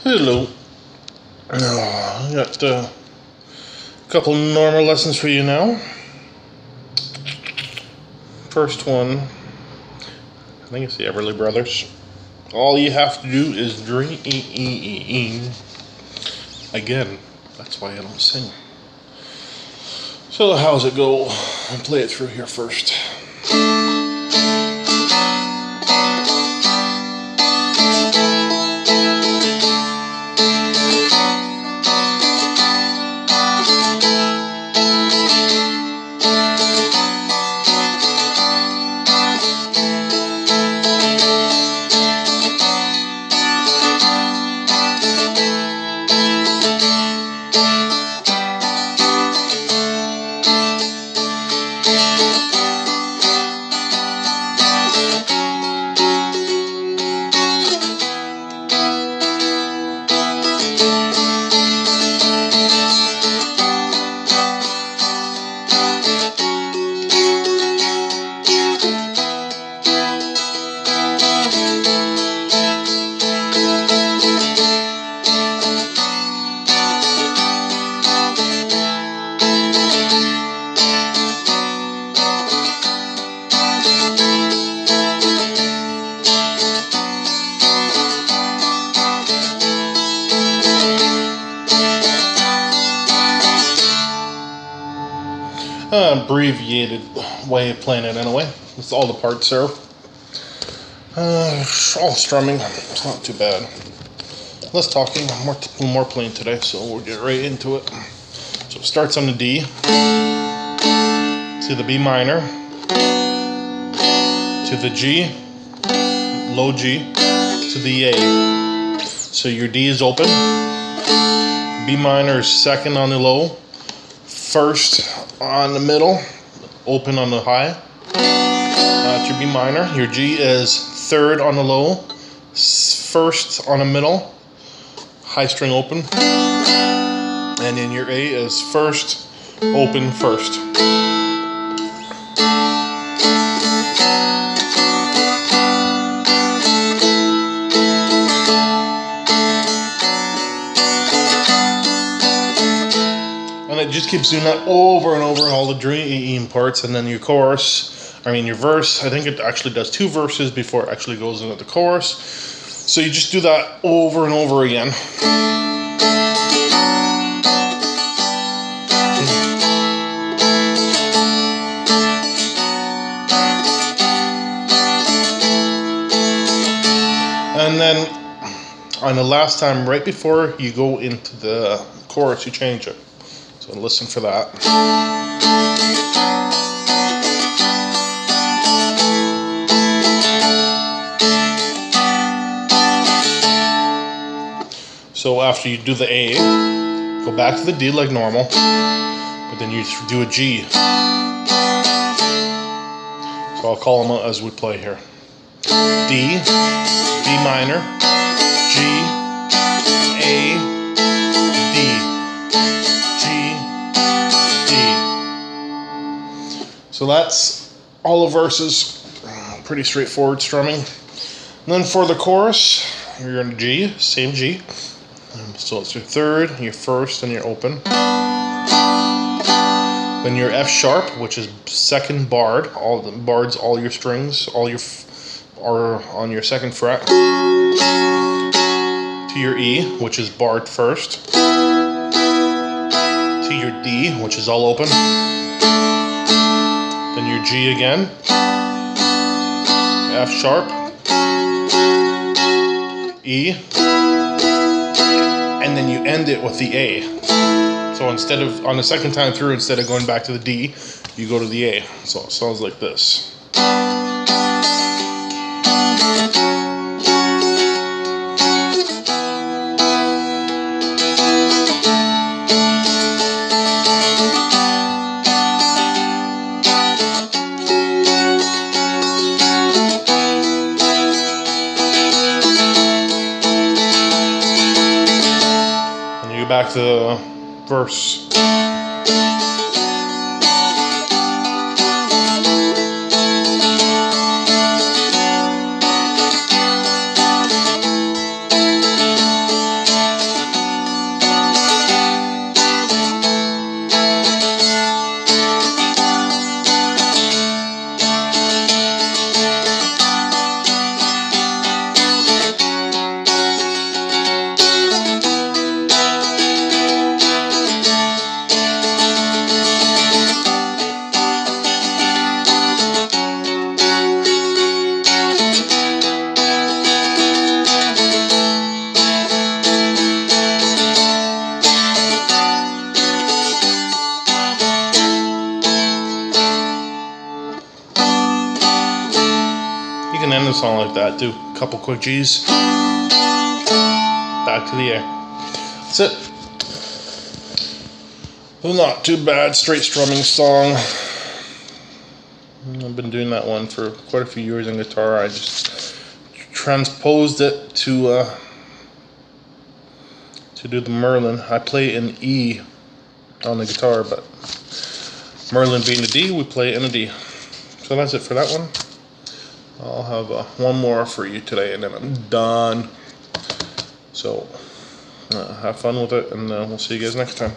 Hello. I got a couple normal lessons for you now. First one, I think it's the Everly Brothers. All you have to do is dream again. That's why I don't sing. So how's it go? I'll play it through here first. Abbreviated way of playing it anyway. That's all the parts there. All strumming. It's not too bad. Less talking, more playing today, so we'll get right into it. So it starts on the D, to the B minor, to the G, low G, to the A. So your D is open, B minor is second on the low, first on the middle, open on the high. That's your B minor. Your G is third on the low, first on the middle, high string open. And then your A is first, open, first. And it just keeps doing that over and over, all the dream parts, and then your your verse. I think it actually does 2 verses before it actually goes into the chorus. So you just do that over and over again. And then on the last time, right before you go into the chorus, you change it. So listen for that. So after you do the A, go back to the D like normal, but then you do a G. So I'll call them out as we play here. D, B minor, G, A, D, G, D. So that's all the verses. Pretty straightforward strumming. And then for the chorus, you're in G, same G. So it's your third, your first, and your open. Then your F sharp, which is second barred. All the bards, all your strings, are on your second fret. To your E, which is barred first. To your D, which is all open. Then your G again. F sharp. E. And then you end it with the A. So instead of, on the second time through, instead of going back to the D, you go to the A. So it sounds like this. Back to the verse. song like that. Do a couple quick G's. Back to the A. That's it. Well, not too bad. Straight strumming song. I've been doing that one for quite a few years on guitar. I just transposed it to do the Merlin. I play in E on the guitar, but Merlin being a D, we play in a D. So that's it for that one. I'll have one more for you today, and then I'm done. So have fun with it, and we'll see you guys next time.